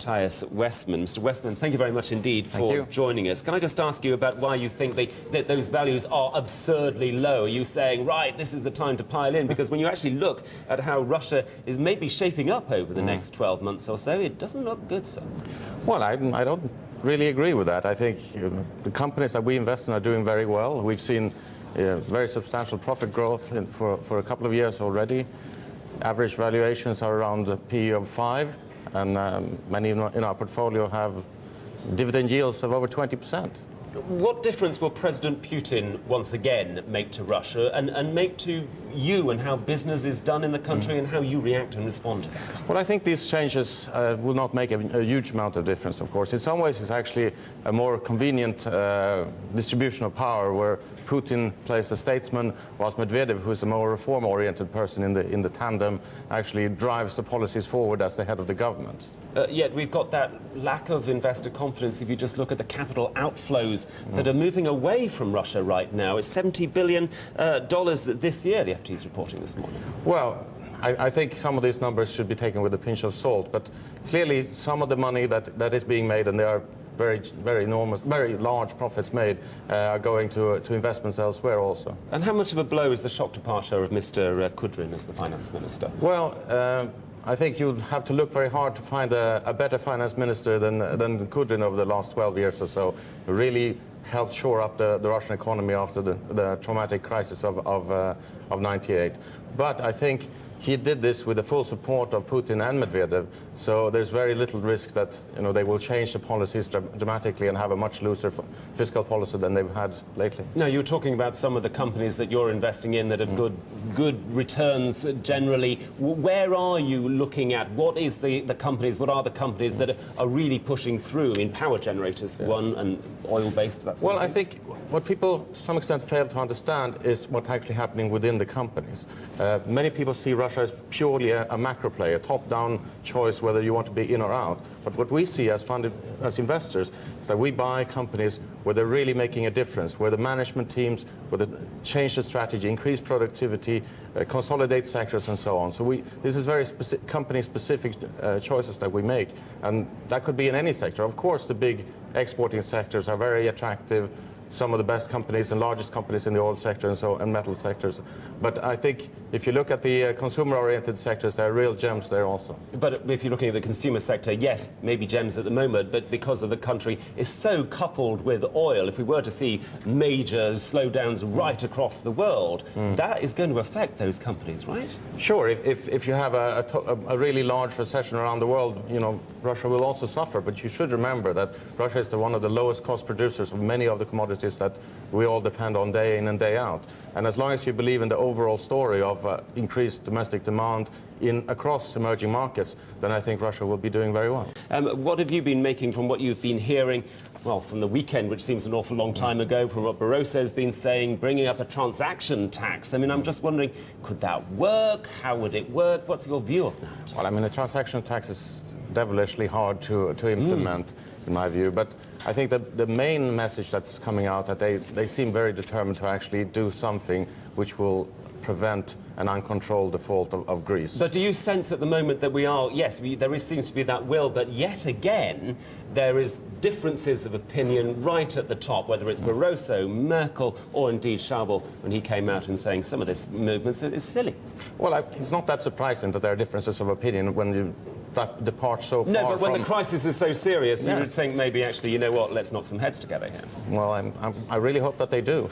Mattias Westman. Mr. Westman, thank you very much indeed for joining us. Can I just ask you about why you think that those values are absurdly low? Are you saying, right, this is the time to pile in? Because when you actually look at how Russia is maybe shaping up over the next 12 months or so, it doesn't look good, sir. Well, I don't really agree with that. I think the companies that we invest in are doing very well. We've seen very substantial profit growth for a couple of years already. Average valuations are around a P of 5, and many in our portfolio have dividend yields of over 20%. What difference will President Putin once again make to Russia and make to you and how business is done in the country and how you react and respond to that? Well, I think these changes will not make a huge amount of difference, of course. In some ways, it's actually a more convenient distribution of power where Putin plays a statesman, whilst Medvedev, who's the more reform-oriented person in the tandem, actually drives the policies forward as the head of the government. Yet we've got that lack of investor confidence if you just look at the capital outflows that are moving away from Russia right now. It's $70 billion this year, the FT is reporting this morning. Well, I think some of these numbers should be taken with a pinch of salt, but clearly some of the money that is being made, and there are very enormous, very large profits made, are going to investments elsewhere also. And how much of a blow is the shock departure of Mr. Kudrin as the finance minister? Well, I think you'd have to look very hard to find a better finance minister than Kudrin over the last 12 years or so, who really helped shore up the Russian economy after the traumatic crisis of '98. But I think he did this with the full support of Putin and Medvedev, so there's very little risk that they will change the policies dramatically and have a much looser fiscal policy than they've had lately. Now, you were talking about some of the companies that you're investing in that have good returns generally. Where are you looking at? What is the companies? What are the companies that are really pushing through? I mean, power generators for one, and oil-based. That's well, I think what people to some extent fail to understand is what's actually happening within the companies. Many people see Russia as purely a macro play, a top-down choice whether you want to be in or out. But what we see as investors is that we buy companies where they're really making a difference, where the management teams, where they change the strategy, increase productivity, consolidate sectors, and so on. So this is very company-specific choices that we make, and that could be in any sector. Of course, the big exporting sectors are very attractive. Some of the best companies and largest companies in the oil sector and metal sectors. But I think if you look at the consumer-oriented sectors, there are real gems there also. But if you're looking at the consumer sector, yes, maybe gems at the moment, but because of the country is so coupled with oil, if we were to see major slowdowns right across the world, that is going to affect those companies, right? Sure. If you have a really large recession around the world, Russia will also suffer. But you should remember that Russia is one of the lowest cost producers of many of the commodities that we all depend on day in and day out. And as long as you believe in the overall story of increased domestic demand across emerging markets, then I think Russia will be doing very well. What have you been making from what you've been hearing, well, from the weekend, which seems an awful long time ago, from what Barroso has been saying, bringing up a transaction tax? I mean, I'm just wondering, could that work? How would it work? What's your view of that? Well, I mean, a transaction tax is devilishly hard to implement, in my view. But I think that the main message that's coming out, that they seem very determined to actually do something which will prevent an uncontrolled default of Greece. But do you sense at the moment that there seems to be that will, but yet again, there is differences of opinion right at the top, whether it's Barroso, Merkel, or indeed Schäuble, when he came out and saying some of this movement is silly? Well, it's not that surprising that there are differences of opinion when you depart so far. No, but when the crisis is so serious, you would think maybe actually, you know what, let's knock some heads together here. Well, I really hope that they do.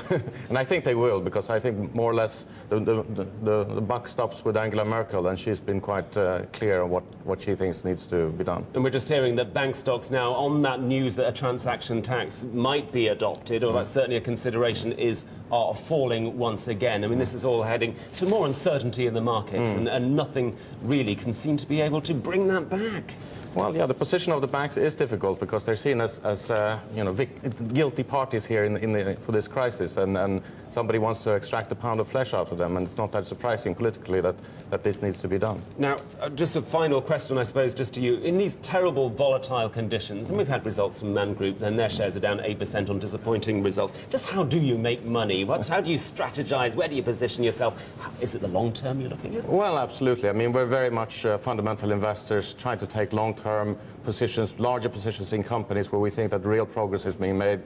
And I think they will, because I think more or less the buck stops with Angela Merkel, and she's been quite clear on what she thinks needs to be done. And we're just hearing that bank stocks now, on that news that a transaction tax might be adopted, or that's certainly a consideration, are falling once again. I mean, this is all heading to more uncertainty in the markets, and nothing really can seem to be able to bring that back. Well, yeah, the position of the banks is difficult because they're seen as guilty parties here for this crisis, and somebody wants to extract a pound of flesh out of them, and it's not that surprising politically that this needs to be done. Now, just a final question, I suppose, just to you. In these terrible, volatile conditions, and we've had results from Man Group, and their shares are down 8% on disappointing results. Just how do you make money? How do you strategize? Where do you position yourself? Is it the long term you're looking at? Well, absolutely. I mean, we're very much fundamental investors trying to take long-term long-term positions, larger positions in companies where we think that real progress is being made,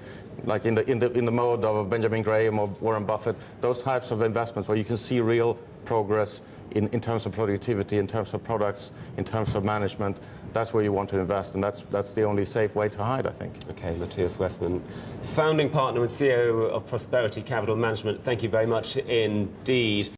like in the mode of Benjamin Graham or Warren Buffett, those types of investments where you can see real progress in terms of productivity, in terms of products, in terms of management. That's where you want to invest, and that's the only safe way to hide, I think. Okay, Mattias Westman, founding partner and CEO of Prosperity Capital Management, thank you very much indeed.